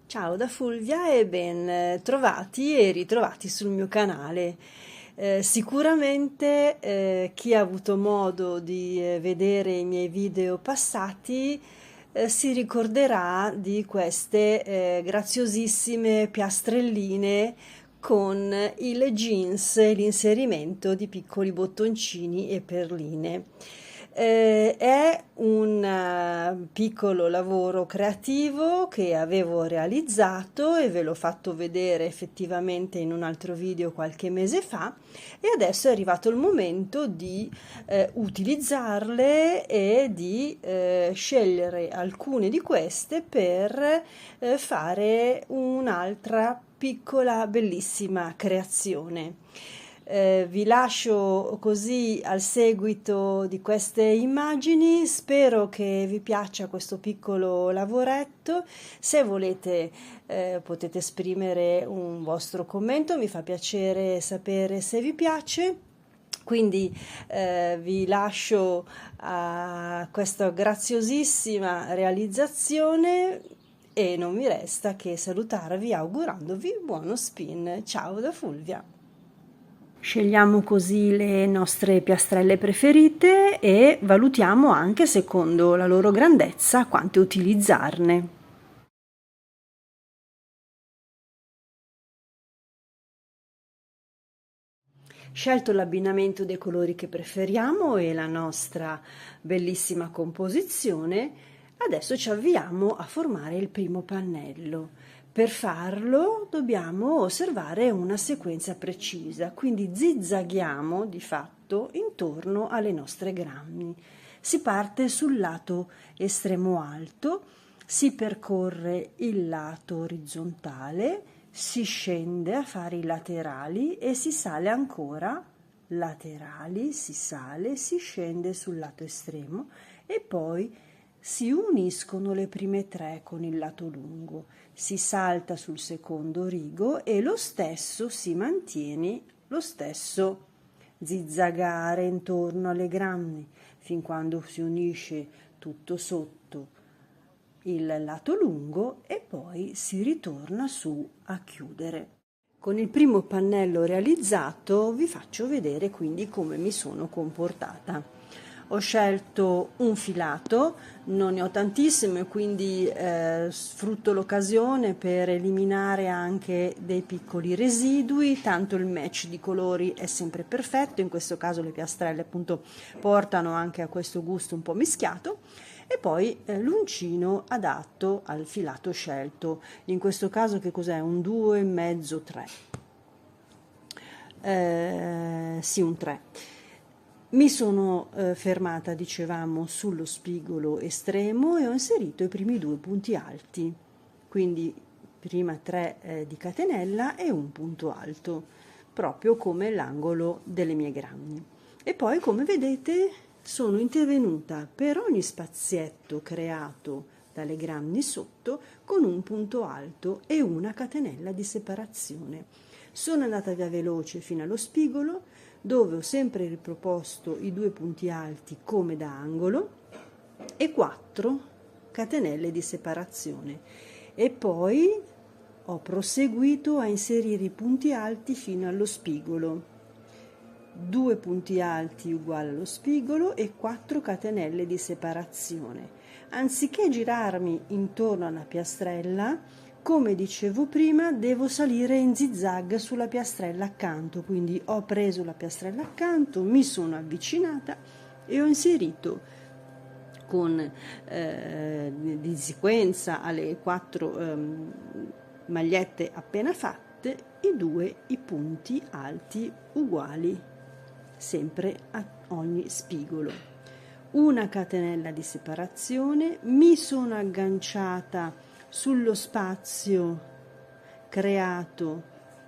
Ciao da Fulvia e ben trovati e ritrovati sul mio canale. Sicuramente chi ha avuto modo di vedere i miei video passati si ricorderà di queste graziosissime piastrelline con il jeans e l'inserimento di piccoli bottoncini e perline. È un piccolo lavoro creativo che avevo realizzato e ve l'ho fatto vedere effettivamente in un altro video qualche mese fa e adesso è arrivato il momento di utilizzarle e di scegliere alcune di queste per fare un'altra piccola bellissima creazione. Vi lascio così al seguito di queste immagini, spero che vi piaccia questo piccolo lavoretto. Se volete potete esprimere un vostro commento, mi fa piacere sapere se vi piace. Quindi vi lascio a questa graziosissima realizzazione e non mi resta che salutarvi augurandovi buono spin. Ciao da Fulvia. Scegliamo così le nostre piastrelle preferite e valutiamo anche secondo la loro grandezza quante utilizzarne. Scelto l'abbinamento dei colori che preferiamo e la nostra bellissima composizione, adesso ci avviamo a formare il primo pannello. Per farlo dobbiamo osservare una sequenza precisa, quindi zigzaghiamo di fatto intorno alle nostre grammi. Si parte sul lato estremo alto, si percorre il lato orizzontale, si scende a fare i laterali e si sale ancora, laterali, si sale, si scende sul lato estremo e poi si uniscono le prime tre con il lato lungo, si salta sul secondo rigo e lo stesso si mantiene, lo stesso zizzagare intorno alle grammi fin quando si unisce tutto sotto il lato lungo e poi si ritorna su a chiudere. Con il primo pannello realizzato vi faccio vedere quindi come mi sono comportata. Ho scelto un filato, non ne ho tantissimo e quindi sfrutto l'occasione per eliminare anche dei piccoli residui, tanto il match di colori è sempre perfetto, in questo caso le piastrelle appunto portano anche a questo gusto un po' mischiato. E poi l'uncino adatto al filato scelto, in questo caso che cos'è? Un 2,5 3. Sì, un 3. Mi sono fermata, dicevamo, sullo spigolo estremo e ho inserito i primi due punti alti, quindi prima 3 di catenella e un punto alto, proprio come l'angolo delle mie grammi. E poi, come vedete, sono intervenuta per ogni spazietto creato dalle grammi sotto con un punto alto e una catenella di separazione. Sono andata via veloce fino allo spigolo, dove ho sempre riproposto i due punti alti come da angolo e 4 catenelle di separazione e poi ho proseguito a inserire i punti alti fino allo spigolo. 2 punti alti uguali allo spigolo e 4 catenelle di separazione. Anziché girarmi intorno alla piastrella, come dicevo prima, devo salire in zigzag sulla piastrella accanto, quindi ho preso la piastrella accanto, mi sono avvicinata e ho inserito con di sequenza alle 4 magliette appena fatte i punti alti uguali sempre a ogni spigolo. Una catenella di separazione, mi sono agganciata sullo spazio creato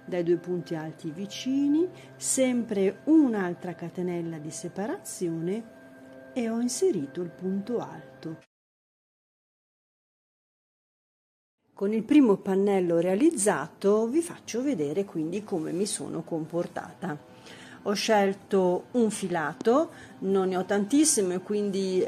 dai due punti alti vicini, sempre un'altra catenella di separazione e ho inserito il punto alto. Con il primo pannello realizzato vi faccio vedere quindi come mi sono comportata. ho scelto un filato, non ne ho tantissimo e quindi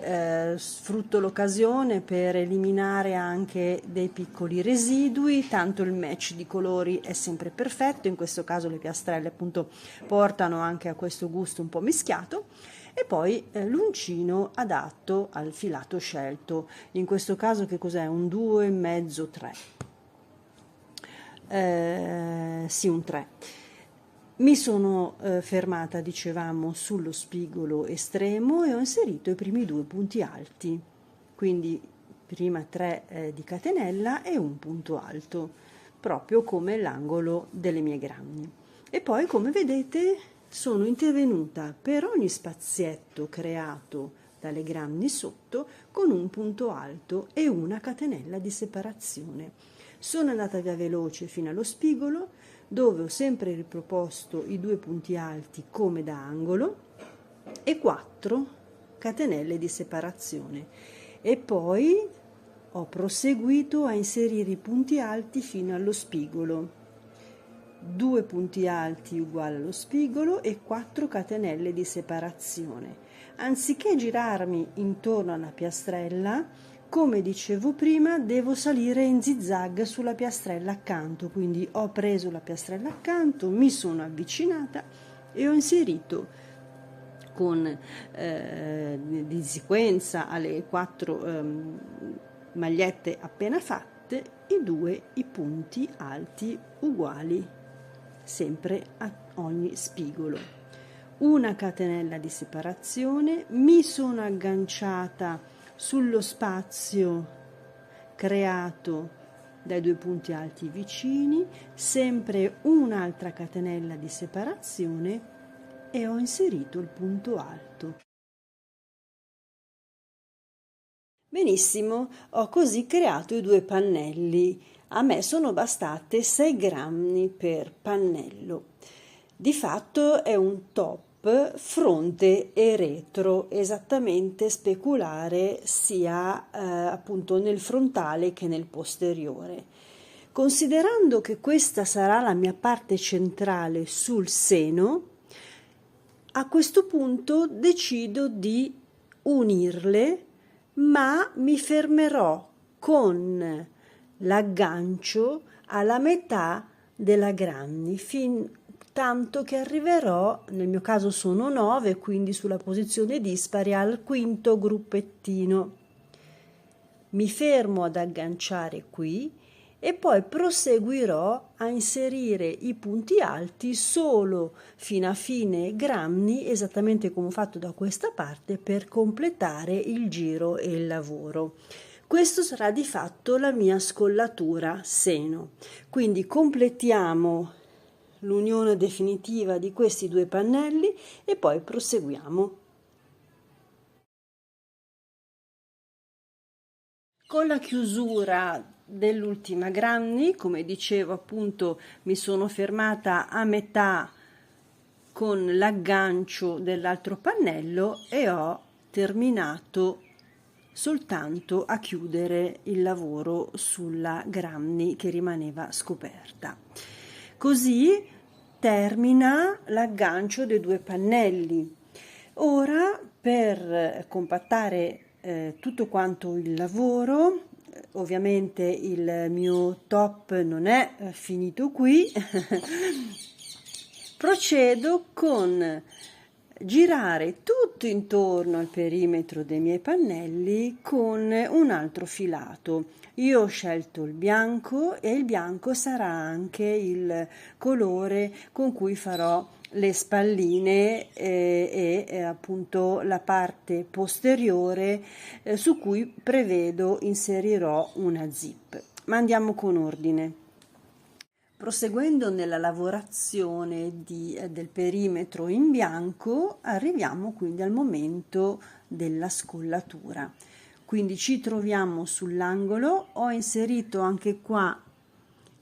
sfrutto l'occasione per eliminare anche dei piccoli residui, tanto il match di colori è sempre perfetto, in questo caso le piastrelle appunto portano anche a questo gusto un po' mischiato. E poi l'uncino adatto al filato scelto, in questo caso che cos'è? Un 2,5-3. Sì, un 3. Mi sono fermata, dicevamo, sullo spigolo estremo e ho inserito i primi 2 punti alti, quindi prima 3 di catenella e un punto alto, proprio come l'angolo delle mie grammi. E poi, come vedete, sono intervenuta per ogni spazietto creato dalle grammi sotto con un punto alto e una catenella di separazione. Sono andata via veloce fino allo spigolo, dove ho sempre riproposto i 2 punti alti come da angolo e 4 catenelle di separazione, e poi ho proseguito a inserire i punti alti fino allo spigolo. 2 punti alti uguali allo spigolo e 4 catenelle di separazione. Anziché girarmi intorno alla piastrella, come dicevo prima, devo salire in zigzag sulla piastrella accanto, quindi ho preso la piastrella accanto, mi sono avvicinata e ho inserito con di sequenza alle 4 magliette appena fatte i punti alti uguali sempre a ogni spigolo. Una catenella di separazione, mi sono agganciata sullo spazio creato dai 2 punti alti vicini, sempre un'altra catenella di separazione e ho inserito il punto alto. Benissimo, ho così creato i 2 pannelli. A me sono bastate 6 grammi per pannello. Di fatto è un top fronte e retro, esattamente speculare sia appunto nel frontale che nel posteriore. Considerando che questa sarà la mia parte centrale sul seno, a questo punto decido di unirle, ma mi fermerò con l'aggancio alla metà della granny, fin tanto che arriverò, nel mio caso sono 9, quindi sulla posizione dispari, al quinto gruppettino. Mi fermo ad agganciare qui e poi proseguirò a inserire i punti alti solo fino a fine grammy, esattamente come ho fatto da questa parte, per completare il giro e il lavoro. Questo sarà di fatto la mia scollatura seno. Quindi completiamo l'unione definitiva di questi 2 pannelli e poi proseguiamo. Con la chiusura dell'ultima granny, come dicevo appunto, mi sono fermata a metà con l'aggancio dell'altro pannello e ho terminato soltanto a chiudere il lavoro sulla granny che rimaneva scoperta. Così termina l'aggancio dei 2 pannelli. Ora, per compattare tutto quanto il lavoro, ovviamente il mio top non è finito qui, procedo con girare tutto intorno al perimetro dei miei pannelli con un altro filato. Io ho scelto il bianco e il bianco sarà anche il colore con cui farò le spalline e appunto la parte posteriore su cui prevedo inserirò una zip. Ma andiamo con ordine. Proseguendo nella lavorazione del perimetro in bianco, arriviamo quindi al momento della scollatura. Quindi ci troviamo sull'angolo, ho inserito anche qua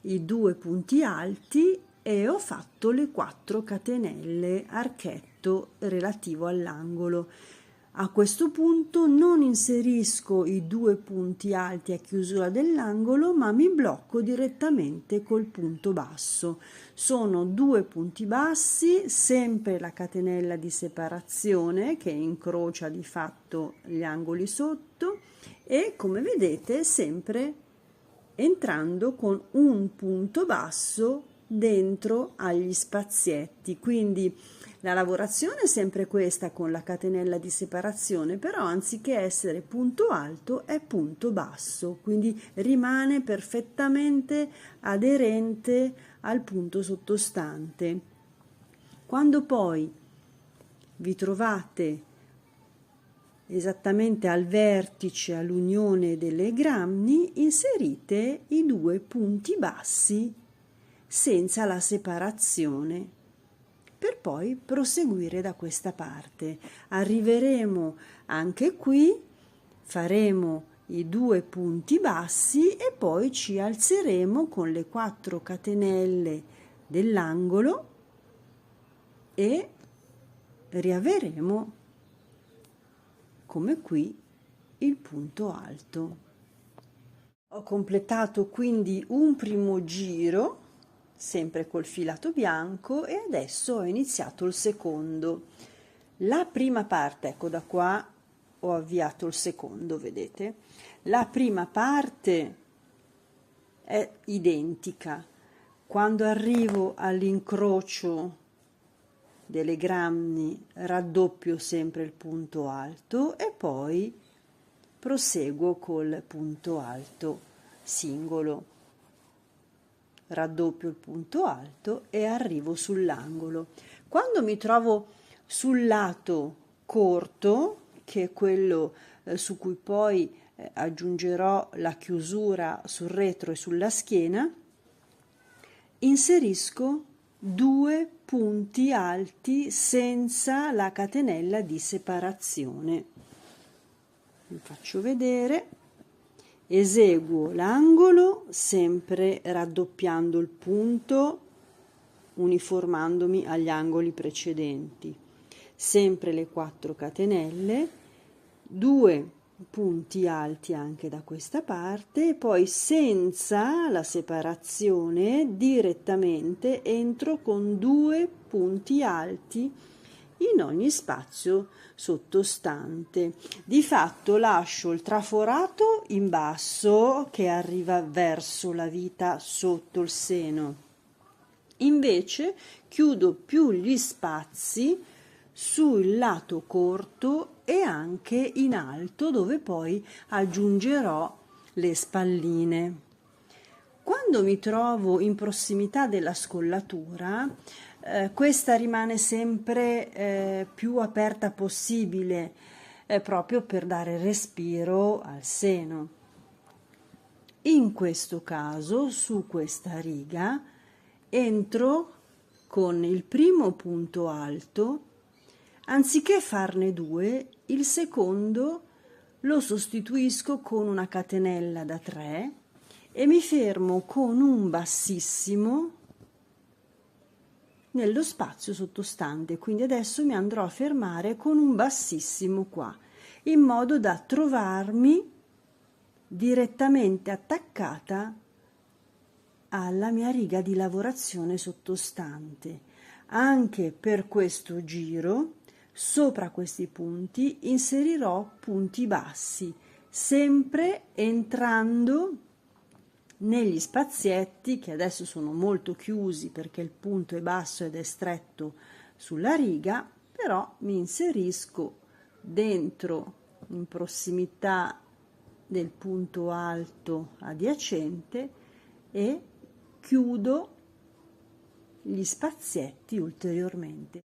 i 2 punti alti e ho fatto le 4 catenelle archetto relativo all'angolo. A questo punto non inserisco i 2 punti alti a chiusura dell'angolo, ma mi blocco direttamente col punto basso. Sono 2 punti bassi, sempre la catenella di separazione che incrocia di fatto gli angoli sotto e, come vedete, sempre entrando con un punto basso dentro agli spazietti. Quindi la lavorazione è sempre questa con la catenella di separazione, però anziché essere punto alto è punto basso, quindi rimane perfettamente aderente al punto sottostante. Quando poi vi trovate esattamente al vertice, all'unione delle grammi, inserite i 2 punti bassi senza la separazione, per poi proseguire da questa parte. Arriveremo anche qui, faremo i 2 punti bassi e poi ci alzeremo con le 4 catenelle dell'angolo e riaveremo come qui il punto alto. Ho completato quindi un primo giro sempre col filato bianco e adesso ho iniziato il secondo. La prima parte, ecco, da qua ho avviato il secondo, vedete? La prima parte è identica. Quando arrivo all'incrocio delle grammi raddoppio sempre il punto alto e poi proseguo col punto alto singolo. Raddoppio il punto alto e arrivo sull'angolo. Quando mi trovo sul lato corto, che è quello su cui poi aggiungerò la chiusura sul retro e sulla schiena, inserisco 2 punti alti senza la catenella di separazione. Vi faccio vedere. Eseguo l'angolo sempre raddoppiando il punto, uniformandomi agli angoli precedenti. Sempre le 4 catenelle, 2 punti alti anche da questa parte e poi senza la separazione direttamente entro con 2 punti alti in ogni spazio sottostante. Di fatto lascio il traforato in basso che arriva verso la vita sotto il seno. Invece chiudo più gli spazi sul lato corto e anche in alto, dove poi aggiungerò le spalline. Quando mi trovo in prossimità della scollatura, questa rimane sempre più aperta possibile, proprio per dare respiro al seno. In questo caso, su questa riga, entro con il primo punto alto, anziché farne 2, il secondo lo sostituisco con una catenella da 3 e mi fermo con un bassissimo nello spazio sottostante. Quindi adesso mi andrò a fermare con un bassissimo qua, in modo da trovarmi direttamente attaccata alla mia riga di lavorazione sottostante. Anche per questo giro, sopra questi punti inserirò punti bassi, sempre entrando negli spazietti che adesso sono molto chiusi perché il punto è basso ed è stretto sulla riga, però mi inserisco dentro in prossimità del punto alto adiacente e chiudo gli spazietti ulteriormente.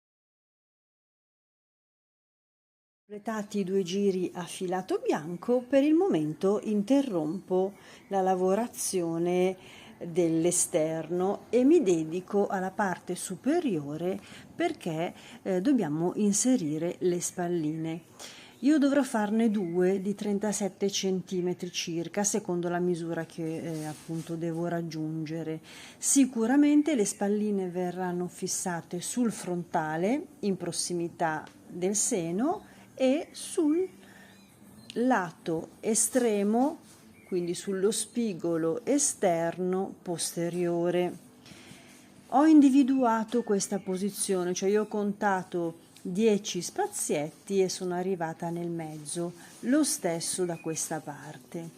Completati i 2 giri a filato bianco, per il momento interrompo la lavorazione dell'esterno e mi dedico alla parte superiore perché dobbiamo inserire le spalline. Io dovrò farne 2 di 37 cm circa, secondo la misura che appunto devo raggiungere. Sicuramente le spalline verranno fissate sul frontale, in prossimità del seno, e sul lato estremo, quindi sullo spigolo esterno posteriore. Ho individuato questa posizione, cioè io ho contato 10 spazietti e sono arrivata nel mezzo, lo stesso da questa parte.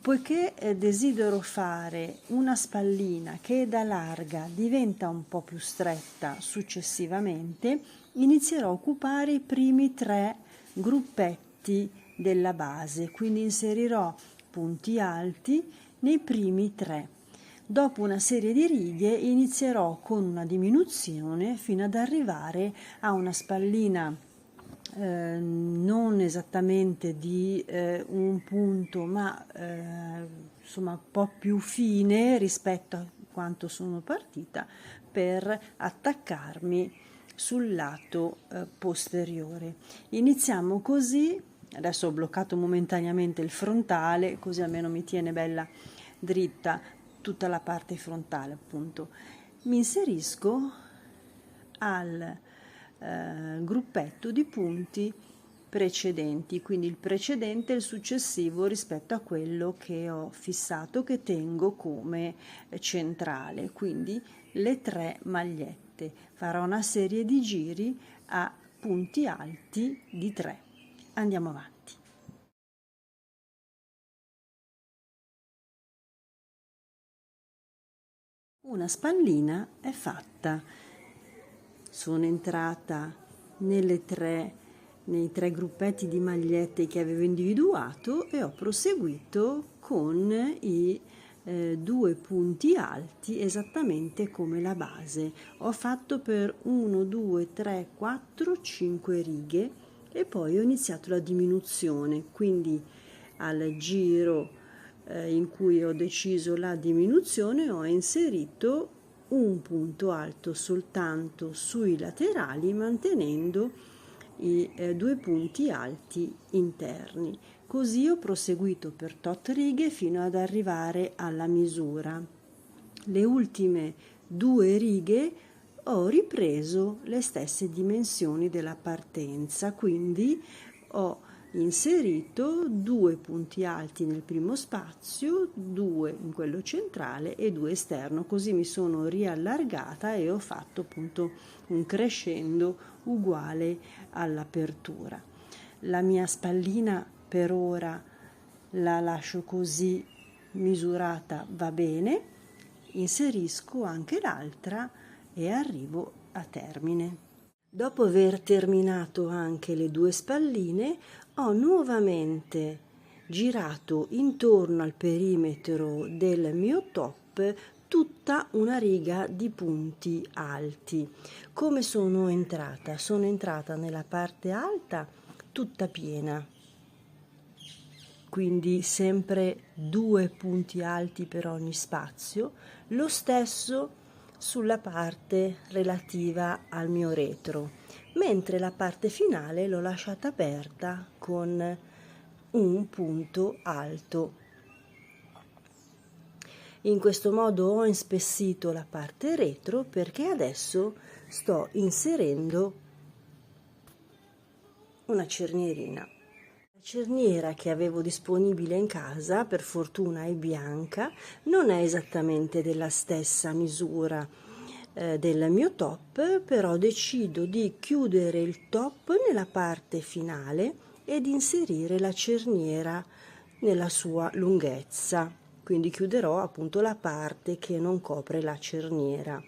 Poiché desidero fare una spallina che da larga diventa un po' più stretta successivamente, inizierò a occupare i primi 3 gruppetti della base, quindi inserirò punti alti nei primi 3. Dopo una serie di righe inizierò con una diminuzione fino ad arrivare a una spallina non esattamente di un punto, ma insomma un po' più fine rispetto a quanto sono partita, per attaccarmi sul lato posteriore. Iniziamo così. Adesso ho bloccato momentaneamente il frontale, così almeno mi tiene bella dritta tutta la parte frontale, appunto. Mi inserisco al gruppetto di punti precedenti, quindi il precedente e il successivo rispetto a quello che ho fissato, che tengo come centrale, quindi le 3 magliette. Farò una serie di giri a punti alti di 3. Andiamo avanti. Una spallina è fatta. Sono entrata nei 3 gruppetti di magliette che avevo individuato e ho proseguito con i 2 punti alti esattamente come la base. Ho fatto per 1, 2, 3, 4, 5 righe e poi ho iniziato la diminuzione, quindi al giro in cui ho deciso la diminuzione ho inserito un punto alto soltanto sui laterali, mantenendo i 2 punti alti interni. Così ho proseguito per tot righe fino ad arrivare alla misura. Le ultime 2 righe ho ripreso le stesse dimensioni della partenza, quindi ho inserito 2 punti alti nel primo spazio, 2 in quello centrale e 2 esterno, così mi sono riallargata e ho fatto appunto un crescendo uguale all'apertura. La mia spallina per ora la lascio così misurata, va bene, inserisco anche l'altra e arrivo a termine. Dopo aver terminato anche le 2 spalline, ho nuovamente girato intorno al perimetro del mio top tutta una riga di punti alti. Come sono entrata? Sono entrata nella parte alta tutta piena, quindi sempre 2 punti alti per ogni spazio, lo stesso sulla parte relativa al mio retro, mentre la parte finale l'ho lasciata aperta con un punto alto. In questo modo ho inspessito la parte retro, perché adesso sto inserendo una cernierina. La cerniera che avevo disponibile in casa, per fortuna è bianca, non è esattamente della stessa misura del mio top, però decido di chiudere il top nella parte finale ed inserire la cerniera nella sua lunghezza, quindi chiuderò appunto la parte che non copre la cerniera.